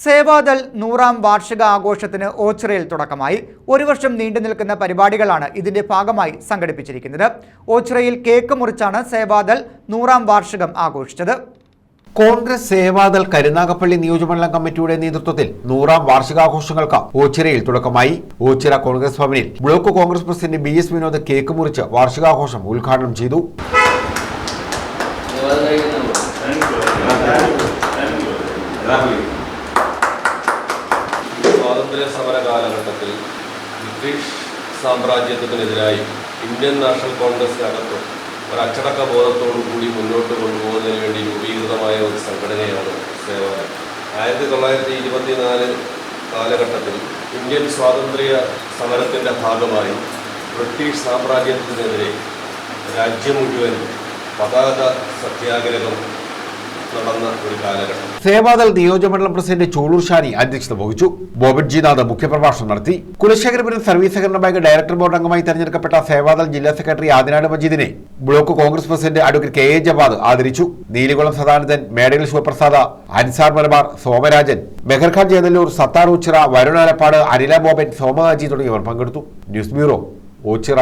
സേവാദൾ 100ാം വാർഷിക ആഘോഷത്തിന് ഓച്ചിറയിൽ തുടക്കമായി. ഒരു വർഷം നീണ്ടു നിൽക്കുന്ന പരിപാടികളാണ് ഇതിന്റെ ഭാഗമായി സംഘടിപ്പിച്ചിരിക്കുന്നത്. ഓച്ചിറയിൽ കേക്ക് മുറിച്ചാണ് സേവാദൾ 100ാം വാർഷികം ആഘോഷിച്ചത്. കോൺഗ്രസ് സേവാദൾ കരുനാഗപ്പള്ളി നിയോജകമണ്ഡലം കമ്മിറ്റിയുടെ നേതൃത്വത്തിൽ 100ാം വാർഷികാഘോഷങ്ങൾക്ക് ഓച്ചിറയിൽ തുടക്കമായി. ഓച്ചിറ കോൺഗ്രസ് ഭവനിൽ block Congress president BS Vinod cake മുറിച്ച് വാർഷികാഘോഷം ഉദ്ഘാടനം ചെയ്തു. സ്വാതന്ത്ര്യ സമര കാലഘട്ടത്തിൽ ബ്രിട്ടീഷ് സാമ്രാജ്യത്തിനെതിരായി ഇന്ത്യൻ നാഷണൽ കോൺഗ്രസിനകത്ത് ഒരു അച്ചടക്ക ബോധത്തോടു കൂടി മുന്നോട്ട് കൊണ്ടുപോകുന്നതിന് വേണ്ടി രൂപീകൃതമായ ഒരു സംഘടനയാണ് സേവാദൾ. 1924 കാലഘട്ടത്തിൽ ഇന്ത്യൻ സ്വാതന്ത്ര്യ സമരത്തിൻ്റെ ഭാഗമായി ബ്രിട്ടീഷ് സാമ്രാജ്യത്തിനെതിരെ രാജ്യം മുഴുവൻ പതാക സത്യാഗ്രഹം നടന്ന ഒരു കാലഘട്ടം. സേവാദൾ നിയോജകമണ്ഡലം പ്രസിഡന്റ് ചൂളൂർ ഷാനി അധ്യക്ഷത വഹിച്ചു. ബോബറ്റ് ജി നാഥ് മുഖ്യപ്രഭാഷണം നടത്തി. കുലശേഖരപുരം സർവീസ് സഹകരണ ബാങ്ക് ഡയറക്ടർ ബോർഡ് അംഗമായി തെരഞ്ഞെടുക്കപ്പെട്ട സേവാദൾ ജില്ലാ സെക്രട്ടറി ആദിനാട് മജീദിനെ block Congress president advocate KA Javad ആദരിച്ചു. നീലികുളം സദാനന്ദൻ, മേടയിൽ ശിവപ്രസാദ, അൻസാർ മലബാർ, സോമരാജൻ, മെഹർഖാൻ ജേതല്ലൂർ, സത്താർ ഓച്ചിറ, വരുൺ ആലപ്പാട്, അനില ബോബൻ, സോമ അജി തുടങ്ങിയവർ പങ്കെടുത്തു. News bureau, Ochira.